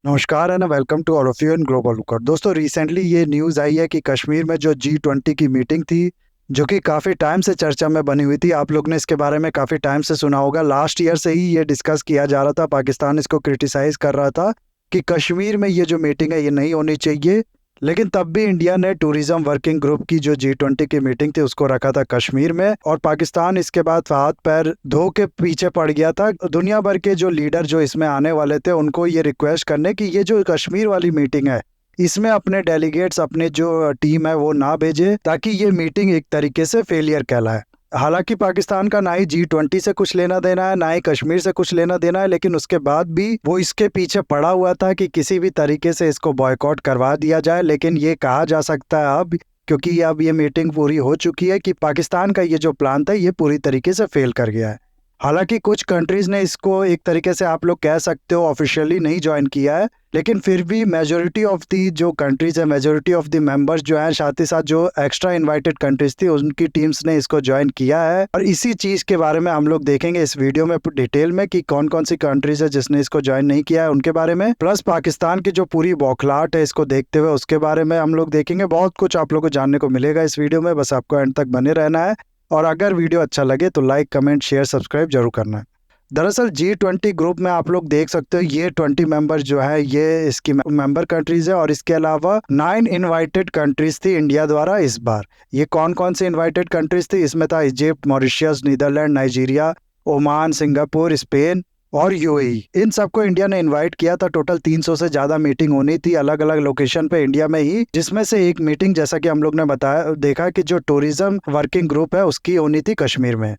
नमस्कार and welcome to all of you in global lookout. दोस्तों, recently ये news आई है कि कश्मीर में जो G20 की मीटिंग थी, जो कि काफ़ी टाइम से चर्चा में बनी हुई थी। आप लोग ने इसके बारे में काफ़ी टाइम से सुना होगा। लास्ट ईयर से ही ये डिस्कस किया जा रहा था। पाकिस्तान इसको क्रिटिसाइज़ कर रहा था कि कश्मीर में ये जो मीटिंग है ये नहीं होनी चाहिए। लेकिन तब भी इंडिया ने टूरिज्म वर्किंग ग्रुप की जो G20 की मीटिंग थी उसको रखा था कश्मीर में, और पाकिस्तान इसके बाद हाथ पैर धो के पीछे पड़ गया था। दुनिया भर के जो लीडर जो इसमें आने वाले थे उनको ये रिक्वेस्ट करने कि ये जो कश्मीर वाली मीटिंग है इसमें अपने डेलीगेट्स, अपने जो टीम है वो ना भेजे, ताकि ये मीटिंग एक तरीके से फेलियर कहलाए। हालांकि पाकिस्तान का ना ही G20 से कुछ लेना देना है, ना ही कश्मीर से कुछ लेना देना है, लेकिन उसके बाद भी वो इसके पीछे पड़ा हुआ था कि किसी भी तरीके से इसको बॉयकॉट करवा दिया जाए। लेकिन ये कहा जा सकता है अब, क्योंकि अब ये मीटिंग पूरी हो चुकी है, कि पाकिस्तान का ये जो प्लान था ये पूरी तरीके से फेल कर गया है। हालांकि कुछ कंट्रीज ने इसको एक तरीके से आप लोग कह सकते हो ऑफिशियली नहीं ज्वाइन किया है, लेकिन फिर भी मेजोरिटी ऑफ दी जो कंट्रीज है, मेजोरिटी ऑफ द मेंबर्स जो हैं, साथ ही साथ जो एक्स्ट्रा इनवाइटेड कंट्रीज थी उनकी टीम्स ने इसको ज्वाइन किया है। और इसी चीज के बारे में हम लोग देखेंगे इस वीडियो में डिटेल में कि कौन कौन सी कंट्रीज है जिसने इसको ज्वाइन नहीं किया है उनके बारे में, प्लस पाकिस्तान की जो पूरी बौखलाहट है इसको देखते हुए उसके बारे में हम लोग देखेंगे। बहुत कुछ आप लोग को जानने को मिलेगा इस वीडियो में, बस आपको एंड तक बने रहना है। और अगर वीडियो अच्छा लगे तो लाइक, कमेंट, शेयर, सब्सक्राइब जरूर करना है। दरअसल G20 ग्रुप में आप लोग देख सकते हो ये 20 मेंबर्स जो है ये इसकी मेंबर कंट्रीज है, और इसके अलावा 9 इनवाइटेड कंट्रीज थी इंडिया द्वारा इस बार। ये कौन कौन सी इनवाइटेड कंट्रीज थी? इसमें था Egypt, Mauritius, Netherland, Nigeria, Oman, Singapore, Spain और UAE। इन सबको इंडिया ने इनवाइट किया था। टोटल 300 से ज्यादा मीटिंग होनी थी अलग अलग लोकेशन पे इंडिया में ही, जिसमें से एक मीटिंग जैसा कि हम लोग ने बताया देखा कि जो टूरिज्म वर्किंग ग्रुप है उसकी होनी थी कश्मीर में।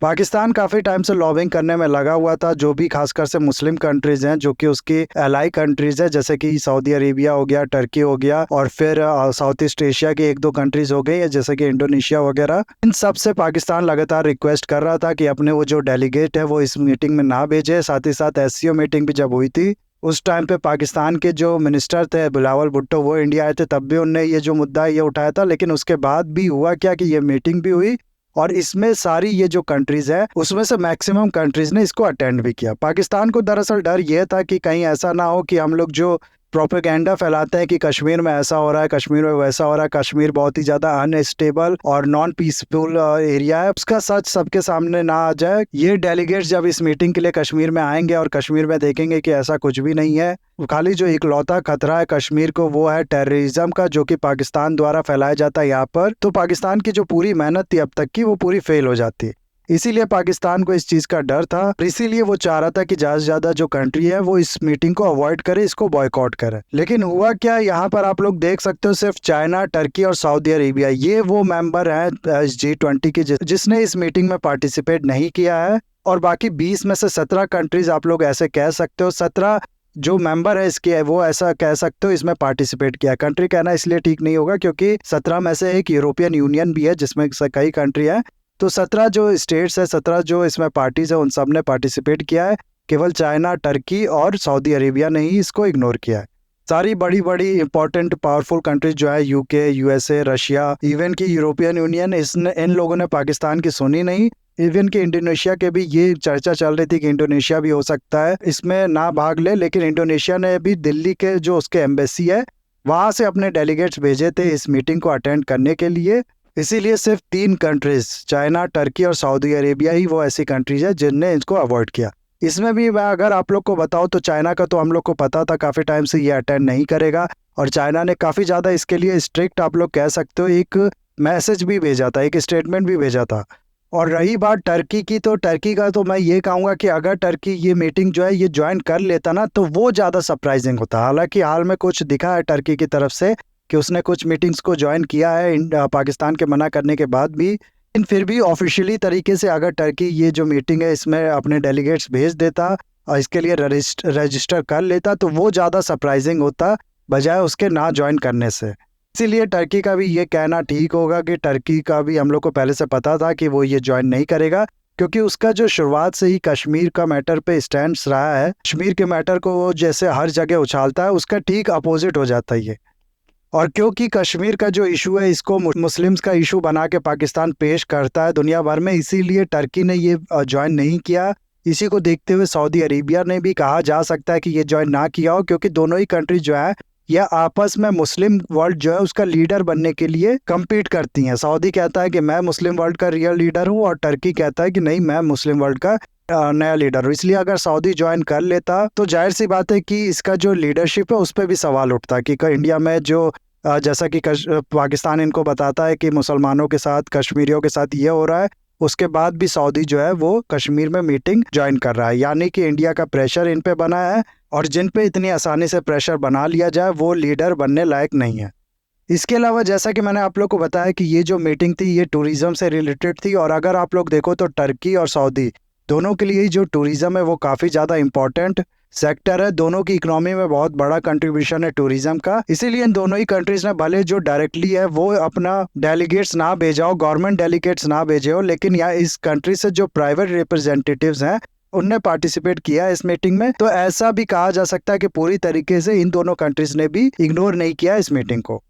पाकिस्तान काफ़ी टाइम से लॉबिंग करने में लगा हुआ था, जो भी खासकर से मुस्लिम कंट्रीज हैं जो कि उसकी एलाई कंट्रीज है, जैसे कि सऊदी अरेबिया हो गया, टर्की हो गया, और फिर साउथ ईस्ट एशिया की एक दो कंट्रीज हो गई जैसे कि इंडोनेशिया वगैरह। इन सब से पाकिस्तान लगातार रिक्वेस्ट कर रहा था कि अपने वो जो डेलीगेट है वो इस मीटिंग में ना भेजे। साथ ही साथ SCO मीटिंग भी जब हुई थी उस टाइम पे पाकिस्तान के जो मिनिस्टर थे बिलावल भुट्टो, वो इंडिया आए थे, तब भी उनने ये जो मुद्दा ये उठाया था। लेकिन उसके बाद भी हुआ क्या कि ये मीटिंग भी हुई और इसमें सारी ये जो कंट्रीज है उसमें से मैक्सिमम कंट्रीज ने इसको अटेंड भी किया। पाकिस्तान को दरअसल डर ये था कि कहीं ऐसा ना हो कि हम लोग जो प्रोपेगेंडा फैलाते हैं कि कश्मीर में ऐसा हो रहा है, कश्मीर में वैसा हो रहा है, कश्मीर बहुत ही ज़्यादा अनस्टेबल और नॉन पीसफुल एरिया है, उसका सच सबके सामने ना आ जाए। ये डेलीगेट्स जब इस मीटिंग के लिए कश्मीर में आएंगे और कश्मीर में देखेंगे कि ऐसा कुछ भी नहीं है, खाली जो इकलौता खतरा है कश्मीर को वो है टेररिज्म का, जो कि पाकिस्तान द्वारा फैलाया जाता है यहाँ पर, तो पाकिस्तान की जो पूरी मेहनत थी अब तक की वो पूरी फेल हो जाती है। इसीलिए पाकिस्तान को इस चीज का डर था, इसीलिए वो चाह रहा था कि ज्यादा से ज्यादा जो कंट्री है वो इस मीटिंग को अवॉइड करे, इसको बॉयकॉट करे। लेकिन हुआ क्या, यहाँ पर आप लोग देख सकते हो सिर्फ चाइना, टर्की और सऊदी अरेबिया ये वो मेंबर हैं G20 की जिसने इस मीटिंग में पार्टिसिपेट नहीं किया है। और बाकी 20 में से 17 कंट्रीज आप लोग ऐसे कह सकते हो, 17 जो मेंबर है इसके वो ऐसा कह सकते हो इसमें पार्टिसिपेट किया। कंट्री कहना इसलिए ठीक नहीं होगा क्योंकि 17 में से एक यूरोपियन यूनियन भी है जिसमें कई कंट्री है, तो 17 जो स्टेट्स है, 17 जो इसमें पार्टीज है उन सब ने पार्टिसिपेट किया है। केवल चाइना, टर्की और सऊदी अरेबिया ने ही इसको इग्नोर किया है। सारी बड़ी बड़ी इंपॉर्टेंट पावरफुल कंट्रीज जो है UK, USA, रशिया, इवन की यूरोपियन यूनियन, इन लोगों ने पाकिस्तान की सुनी नहीं। इवन कि इंडोनेशिया के भी ये चर्चा चल रही थी कि इंडोनेशिया भी हो सकता है इसमें ना भाग ले, लेकिन इंडोनेशिया ने भी दिल्ली के जो उसके एम्बेसी है वहां से अपने डेलीगेट्स भेजे थे इस मीटिंग को अटेंड करने के लिए। इसीलिए सिर्फ 3 कंट्रीज चाइना, टर्की और सऊदी अरेबिया ही वो ऐसी कंट्रीज है जिनने इसको अवॉइड किया। इसमें भी मैं अगर आप लोग को बताऊं तो चाइना का तो हम लोग को पता था काफ़ी टाइम से ये अटेंड नहीं करेगा, और चाइना ने काफ़ी ज़्यादा इसके लिए स्ट्रिक्ट आप लोग कह सकते हो एक मैसेज भी भेजा था, एक स्टेटमेंट भी भेजा था। और रही बात टर्की की, तो टर्की का तो मैं ये कहूँगा कि अगर टर्की ये मीटिंग जो है ये ज्वाइन कर लेता ना तो वो ज़्यादा सरप्राइजिंग होता। हालांकि हाल में कुछ दिखा है टर्की की तरफ से कि उसने कुछ मीटिंग्स को ज्वाइन किया है पाकिस्तान के मना करने के बाद भी, लेकिन फिर भी ऑफिशियली तरीके से अगर टर्की ये जो मीटिंग है इसमें अपने डेलीगेट्स भेज देता और इसके लिए रजिस्टर कर लेता तो वो ज़्यादा सरप्राइजिंग होता बजाय उसके ना ज्वाइन करने से। इसीलिए टर्की का भी ये कहना ठीक होगा कि टर्की का भी हम लोग को पहले से पता था कि वो ये ज्वाइन नहीं करेगा, क्योंकि उसका जो शुरुआत से ही कश्मीर का मैटर पे स्टैंड रहा है, कश्मीर के मैटर को वो जैसे हर जगह उछालता है उसका ठीक अपोजिट हो जाता है ये। और क्योंकि कश्मीर का जो इशू है इसको मुस्लिम्स का इशू बना के पाकिस्तान पेश करता है दुनिया भर में, इसीलिए टर्की ने ये ज्वाइन नहीं किया। इसी को देखते हुए सऊदी अरेबिया ने भी कहा जा सकता है कि ये ज्वाइन ना किया हो, क्योंकि दोनों ही कंट्री जो है यह आपस में मुस्लिम वर्ल्ड जो है उसका लीडर बनने के लिए compete करती हैं। सऊदी कहता है कि मैं मुस्लिम वर्ल्ड का रियल लीडर हूँ और टर्की कहता है कि नहीं, मैं मुस्लिम वर्ल्ड का नया लीडर हूँ। इसलिए अगर सऊदी ज्वाइन कर लेता तो जाहिर सी बात है कि इसका जो लीडरशिप है उस पर भी सवाल उठता कि इंडिया में जो जैसा कि पाकिस्तान इनको बताता है कि मुसलमानों के साथ, कश्मीरियों के साथ ये हो रहा है, उसके बाद भी सऊदी जो है वो कश्मीर में मीटिंग ज्वाइन कर रहा है। यानी कि इंडिया का प्रेशर इन पे बना है और जिन पे इतनी आसानी से प्रेशर बना लिया जाए वो लीडर बनने लायक नहीं है। इसके अलावा जैसा कि मैंने आप लोग को बताया कि ये जो मीटिंग थी ये टूरिज्म से रिलेटेड थी, और अगर आप लोग देखो तो टर्की और सऊदी दोनों के लिए जो टूरिज्म है वो काफ़ी ज़्यादा इम्पोर्टेंट सेक्टर है। दोनों की इकोनॉमी में बहुत बड़ा कंट्रीब्यूशन है टूरिज्म का। इसीलिए इन दोनों ही कंट्रीज ने भले जो डायरेक्टली है वो अपना डेलीगेट्स ना भेजा हो, गवर्नमेंट डेलीगेट्स ना भेजे हो, लेकिन यहाँ इस कंट्री से जो प्राइवेट रिप्रेजेंटेटिव्स हैं उनने पार्टिसिपेट किया इस मीटिंग में। तो ऐसा भी कहा जा सकता है कि पूरी तरीके से इन दोनों कंट्रीज ने भी इग्नोर नहीं किया इस मीटिंग को।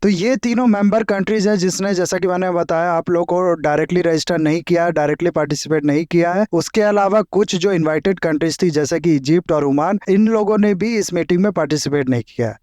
तो ये तीनों मेंबर कंट्रीज है जिसने, जैसा कि मैंने बताया, आप लोग को डायरेक्टली रजिस्टर नहीं किया, डायरेक्टली पार्टिसिपेट नहीं किया है। उसके अलावा कुछ जो इनवाइटेड कंट्रीज थी जैसे कि इजिप्ट और ओमान, इन लोगों ने भी इस मीटिंग में पार्टिसिपेट नहीं किया है।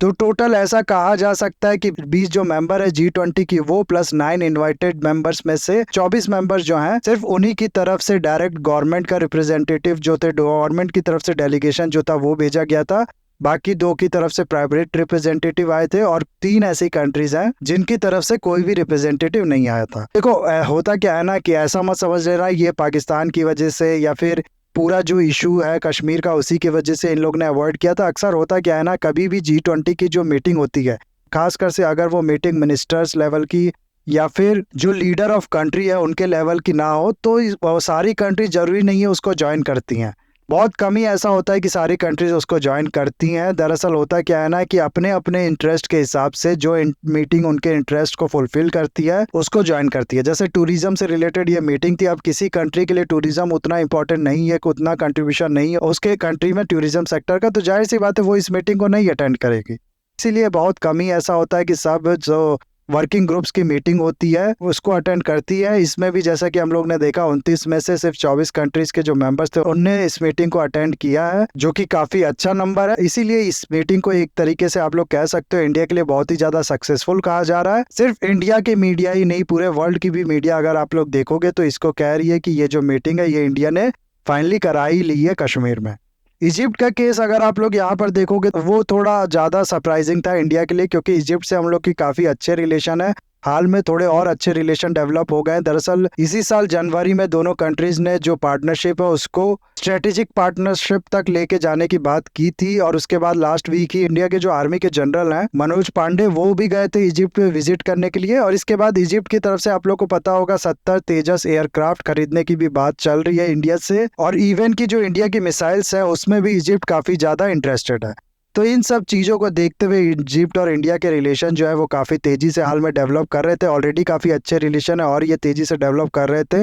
तो टोटल ऐसा कहा जा सकता है कि 20 जो मेंबर है G20 की वो प्लस 9 इनवाइटेड मेंबर्स में से 24 मेंबर्स जो हैं सिर्फ उन्हीं की तरफ से डायरेक्ट गवर्नमेंट का रिप्रेजेंटेटिव जो थे, गवर्नमेंट की तरफ से डेलीगेशन जो था वो भेजा गया था। बाकी 2 की तरफ से प्राइवेट रिप्रेजेंटेटिव आए थे और 3 ऐसी कंट्रीज हैं जिनकी तरफ से कोई भी रिप्रेजेंटेटिव नहीं आया था। देखो होता क्या है ना कि ऐसा मत समझ लेना ये पाकिस्तान की वजह से या फिर पूरा जो इशू है कश्मीर का उसी की वजह से इन लोग ने अवॉइड किया था। अक्सर होता क्या है ना, कभी भी G20 की जो मीटिंग होती है, खासकर से अगर वो मीटिंग मिनिस्टर्स लेवल की या फिर जो लीडर ऑफ कंट्री है उनके लेवल की ना हो, तो सारी कंट्री जरूरी नहीं है उसको ज्वाइन करती हैं। बहुत कम ही ऐसा होता है कि सारी कंट्रीज उसको ज्वाइन करती हैं। दरअसल होता क्या है ना कि अपने अपने इंटरेस्ट के हिसाब से जो मीटिंग उनके इंटरेस्ट को फुलफिल करती है उसको ज्वाइन करती है। जैसे टूरिज्म से रिलेटेड ये मीटिंग थी। अब किसी कंट्री के लिए टूरिज्म उतना इंपॉर्टेंट नहीं है, उतना कंट्रीब्यूशन नहीं है उसके कंट्री में टूरिज्म सेक्टर का, तो जाहिर सी बात है वो इस मीटिंग को नहीं अटेंड करेगी। इसीलिए बहुत कम ही ऐसा होता है कि सब जो वर्किंग ग्रुप्स की मीटिंग होती है उसको अटेंड करती है। इसमें भी जैसा कि हम लोग ने देखा 29 में से सिर्फ 24 कंट्रीज के जो मेंबर्स थे उनने इस मीटिंग को अटेंड किया है, जो कि काफी अच्छा नंबर है। इसीलिए इस मीटिंग को एक तरीके से आप लोग कह सकते हो इंडिया के लिए बहुत ही ज्यादा सक्सेसफुल कहा जा रहा है। सिर्फ इंडिया की मीडिया ही नहीं, पूरे वर्ल्ड की भी मीडिया अगर आप लोग देखोगे तो इसको कह रही है कि ये जो मीटिंग है ये इंडिया ने फाइनली करा ही ली है कश्मीर में। इजिप्ट का केस अगर आप लोग यहाँ पर देखोगे तो वो थोड़ा ज़्यादा सरप्राइजिंग था इंडिया के लिए, क्योंकि इजिप्ट से हम लोग की काफ़ी अच्छे रिलेशन है। हाल में थोड़े और अच्छे रिलेशन डेवलप हो गए। दरअसल इसी साल जनवरी में दोनों कंट्रीज ने जो पार्टनरशिप है उसको स्ट्रेटेजिक पार्टनरशिप तक लेके जाने की बात की थी। और उसके बाद लास्ट वीक ही इंडिया के जो आर्मी के जनरल हैं मनोज पांडे, वो भी गए थे इजिप्ट पे विजिट करने के लिए। और इसके बाद इजिप्ट की तरफ से आप लोग को पता होगा 70 तेजस एयरक्राफ्ट खरीदने की भी बात चल रही है इंडिया से। और इवन की जो इंडिया की मिसाइल्स है उसमें भी इजिप्ट काफी ज्यादा इंटरेस्टेड है। तो इन सब चीज़ों को देखते हुए इजिप्ट और इंडिया के रिलेशन जो है वो काफ़ी तेज़ी से हाल में डेवलप कर रहे थे। ऑलरेडी काफ़ी अच्छे रिलेशन है और ये तेज़ी से डेवलप कर रहे थे।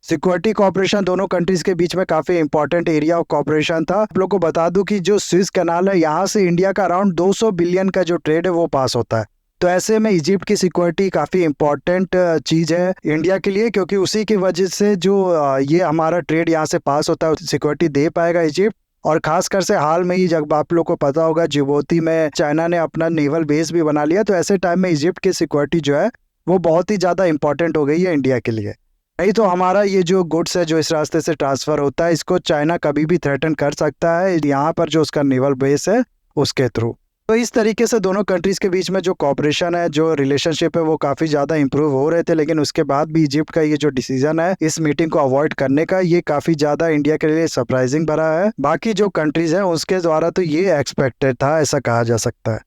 सिक्योरिटी कॉपरेशन दोनों कंट्रीज के बीच में काफ़ी इंपॉर्टेंट एरिया ऑफ कॉपरेशन था। आप लोग को बता दूं कि जो स्विस कैनाल है यहाँ से इंडिया का अराउंड 200 बिलियन का जो ट्रेड है वो पास होता है। तो ऐसे में इजिप्ट की सिक्योरिटी काफ़ी इंपॉर्टेंट चीज़ है इंडिया के लिए, क्योंकि उसी की वजह से जो ये हमारा ट्रेड यहाँ से पास होता है सिक्योरिटी दे पाएगा इजिप्ट। और खासकर से हाल में ही जब आप लोग को पता होगा जिबूती में चाइना ने अपना नेवल बेस भी बना लिया, तो ऐसे टाइम में इजिप्ट की सिक्योरिटी जो है वो बहुत ही ज़्यादा इंपॉर्टेंट हो गई है इंडिया के लिए। नहीं तो हमारा ये जो गुड्स है जो इस रास्ते से ट्रांसफ़र होता है इसको चाइना कभी भी थ्रेटन कर सकता है यहाँ पर जो उसका नेवल बेस है उसके थ्रू। तो इस तरीके से दोनों कंट्रीज़ के बीच में जो कॉपरेशन है, जो रिलेशनशिप है वो काफ़ी ज़्यादा इंप्रूव हो रहे थे। लेकिन उसके बाद भी इजिप्ट का ये जो डिसीजन है इस मीटिंग को अवॉइड करने का, ये काफ़ी ज़्यादा इंडिया के लिए सरप्राइजिंग भरा है। बाकी जो कंट्रीज़ हैं उसके द्वारा तो ये एक्सपेक्टेड था, ऐसा कहा जा सकता है।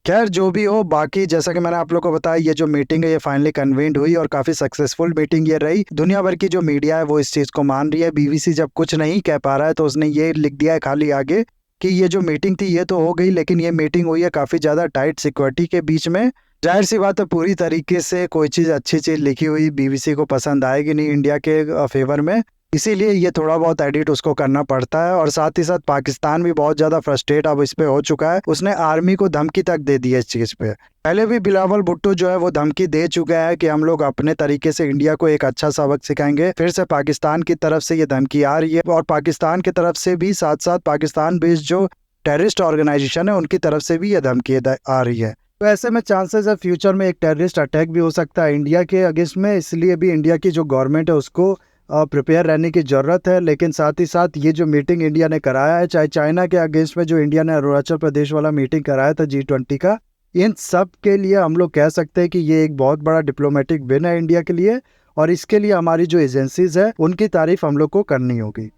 खैर जो भी हो, बाकी जैसा कि मैंने आप लोग को बताया ये जो मीटिंग है ये फाइनली कन्वीन्ड हुई और काफ़ी सक्सेसफुल मीटिंग ये रही। दुनिया भर की जो मीडिया है वो इस चीज़ को मान रही है। BBC जब कुछ नहीं कह पा रहा है तो उसने ये लिख दिया है खाली आगे कि ये जो मीटिंग थी ये तो हो गई, लेकिन ये मीटिंग हुई है काफ़ी ज़्यादा टाइट सिक्योरिटी के बीच में। जाहिर सी बात है पूरी तरीके से कोई चीज़ अच्छी चीज़ लिखी हुई BBC को पसंद आएगी नहीं इंडिया के फेवर में। इसीलिए ये थोड़ा बहुत एडिट उसको करना पड़ता है। और साथ ही साथ पाकिस्तान भी बहुत ज़्यादा फ्रस्ट्रेट अब इस पे हो चुका है, उसने आर्मी को धमकी तक दे दी है इस चीज़ पे। पहले भी बिलावल भुट्टो जो है वो धमकी दे चुका है कि हम लोग अपने तरीके से इंडिया को एक अच्छा सबक सिखाएंगे। फिर से पाकिस्तान की तरफ से ये धमकी आ रही है, और पाकिस्तान की तरफ से भी साथ साथ पाकिस्तान बेस्ड जो टेररिस्ट ऑर्गेनाइजेशन है उनकी तरफ से भी ये धमकी आ रही है। तो ऐसे में चांसेस है फ्यूचर में एक टेररिस्ट अटैक भी हो सकता है इंडिया के अगेंस्ट में। इसलिए भी इंडिया की जो गवर्नमेंट है उसको प्रिपेयर रहने की ज़रूरत है। लेकिन साथ ही साथ ये जो मीटिंग इंडिया ने कराया है, चाहे चाइना के अगेंस्ट में जो इंडिया ने अरुणाचल प्रदेश वाला मीटिंग कराया था G20 का, इन सब के लिए हम लोग कह सकते हैं कि ये एक बहुत बड़ा डिप्लोमेटिक विन है इंडिया के लिए। और इसके लिए हमारी जो एजेंसीज है उनकी तारीफ हम लोग को करनी होगी।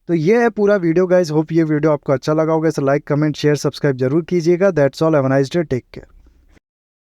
तो ये है पूरा वीडियो गाइज। होप ये वीडियो आपको अच्छा लगा होगा। इसे लाइक, कमेंट, शेयर, सब्सक्राइब जरूर कीजिएगा। That's all. Have a nice day. Take care.